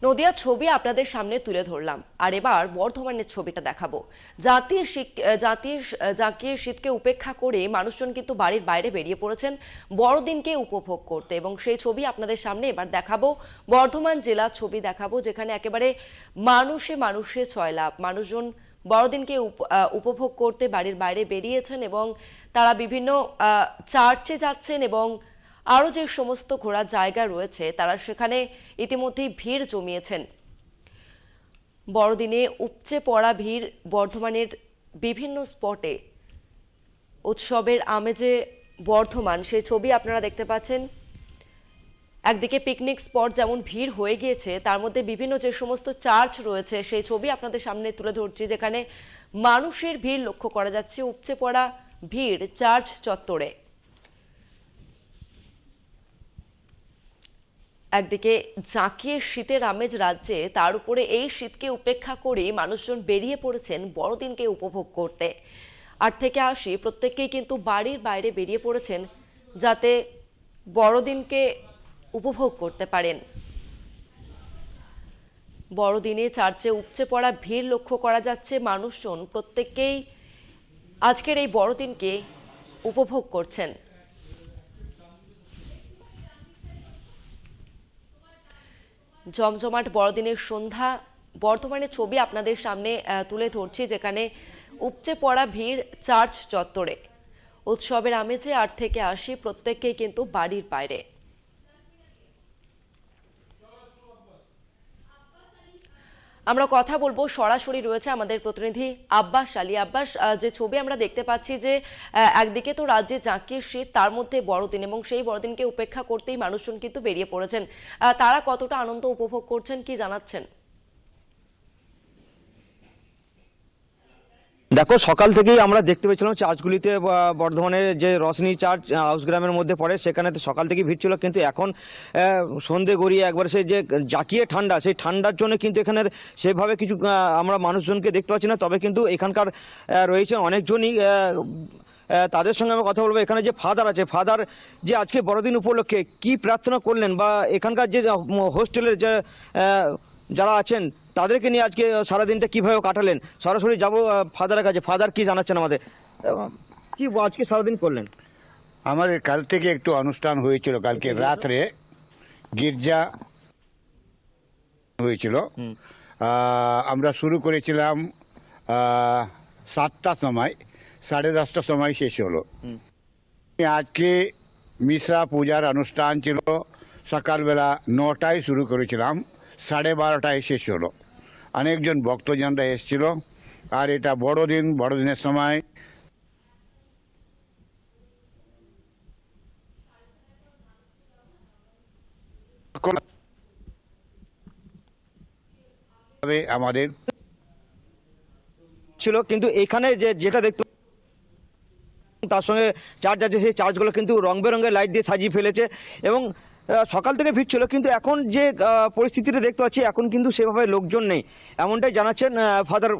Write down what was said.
নদিয়ার ছবি আপনাদের সামনে তুলে ধরলাম, আর এবার বর্ধমানের ছবিটা দেখাবো। জাঁকিয়ে শীতকে উপেক্ষা করে মানুষজন কিন্তু বাড়ির বাইরে বেরিয়ে পড়েছেন বড়দিনকে উপভোগ করতে, এবং সেই ছবি আপনাদের সামনে এবার দেখাবো। বর্ধমান জেলার ছবি দেখাবো, যেখানে একেবারে মানুষে মানুষে ছয়লাভ মানুষজন বড়দিনকে উপভোগ করতে বাড়ির বাইরে বেরিয়েছেন, এবং তারা বিভিন্ন চার্চে যাচ্ছেন, এবং আরও যে সমস্ত ঘোরার জায়গা রয়েছে তারা সেখানে ইতিমধ্যেই ভিড় জমিয়েছেন। বড়দিনে উপচে পড়া ভিড় বর্ধমানের বিভিন্ন স্পটে। উৎসবের আমেজে বর্ধমান, সেই ছবি আপনারা দেখতে পাচ্ছেন। একদিকে পিকনিক স্পট যেমন ভিড় হয়ে গিয়েছে, তার মধ্যে বিভিন্ন যে সমস্ত চার্চ রয়েছে সেই ছবি আপনাদের সামনে তুলে ধরছি, যেখানে মানুষের ভিড় লক্ষ্য করা যাচ্ছে। উপচে পড়া ভিড় চার্চ চত্বরে। একদিকে জাঁকিয়ে শীতের আমেজ রাজ্যে, তার উপরে এই শীতকে উপেক্ষা করে মানুষজন বেরিয়ে পড়েছেন বড়দিনকে উপভোগ করতে। আর থেকে আসি প্রত্যেককেই কিন্তু বাড়ির বাইরে বেরিয়ে পড়েছেন যাতে বড়দিনকে উপভোগ করতে পারেন। বড়দিনে চার্চে উপচে পড়া ভিড় লক্ষ্য করা যাচ্ছে। মানুষজন প্রত্যেককেই আজকের এই বড়দিনকে উপভোগ করছেন। জমজমাট বড়দিনের সন্ধ্যা বর্ধমানের ছবি আপনাদের সামনে তুলে ধরছি, যেখানে উপচে পড়া ভিড় চার্চ চত্বরে। উৎসবের আমেজে আর থেকে আসি প্রত্যেককেই কিন্তু বাড়ির বাইরে। আমরা কথা বলবো, সরাসরি রয়েছে আমাদের প্রতিনিধি আব্বাস আলী। আব্বাস, যে ছবি আমরা দেখতে পাচ্ছি যে একদিকে তো রাজ্যে জাঁকিয়ে শীত, তার মধ্যে বড়দিন, এবং সেই বড়দিনকে উপেক্ষা করতেই মানুষজন কিন্তু বেরিয়ে পড়েছেন। তারা কতটা আনন্দ উপভোগ করছেন, কি জানাচ্ছেন? দেখো, সকাল থেকেই আমরা দেখতে পেয়েছিলাম চার্চগুলিতে বর্ধমানের যে রশনি চার্চ হাউস গ্রামের মধ্যে পড়ে, সেখানে তো সকাল থেকেই ভিড় ছিল। কিন্তু এখন সন্ধে গড়িয়ে একবার সেই যে জাঁকিয়ে ঠান্ডা, সেই ঠান্ডার জন্য কিন্তু এখানে সেভাবে কিছু আমরা মানুষজনকে দেখতে পাচ্ছি না। তবে কিন্তু এখানকার রয়েছে অনেকজনই, তাদের সঙ্গে আমি কথা বলবো। এখানে যে ফাদার আছে, ফাদার যে আজকে বড়দিন উপলক্ষে কি প্রার্থনা করলেন, বা এখানকার যে হোস্টেলের যে যারা আছেন তাদেরকে নিয়ে আজকে সারাদিনটা কিভাবে কাটালেন, সরাসরি যাবো ফাদারের কাছে। ফাদার কি জানাচ্ছেন আমাদের, কি আজকে সারাদিন করলেন? আমাদের কাল থেকে একটু অনুষ্ঠান হয়েছিল, কালকে রাত্রে গির্জা হয়েছিল। আমরা শুরু করেছিলাম 7টার সময়, 10:30টার সময় শেষ হলো। আজকে মিশ্রা পূজার অনুষ্ঠান ছিল, সকালবেলা 9টায় শুরু করেছিলাম, 12:30টায় শেষ হলো। অনেকজন ভক্তজনরা এসেছিল। আর এটা বড়দিন, বড়দিনের সময় আমাদের ছিল, কিন্তু এখানে যেটা দেখতে তার সঙ্গে চার্চ আছে, সেই চার্চগুলো কিন্তু রং বেরঙের লাইট দিয়ে সাজিয়ে ফেলেছে। এবং সকাল থেকে ভিড় ছিল, কিন্তু এখন যে পরিস্থিতিটা দেখতে পাচ্ছি, এখন কিন্তু সেভাবে লোকজন নেই, এমনটাই জানাচ্ছেন ফাদার।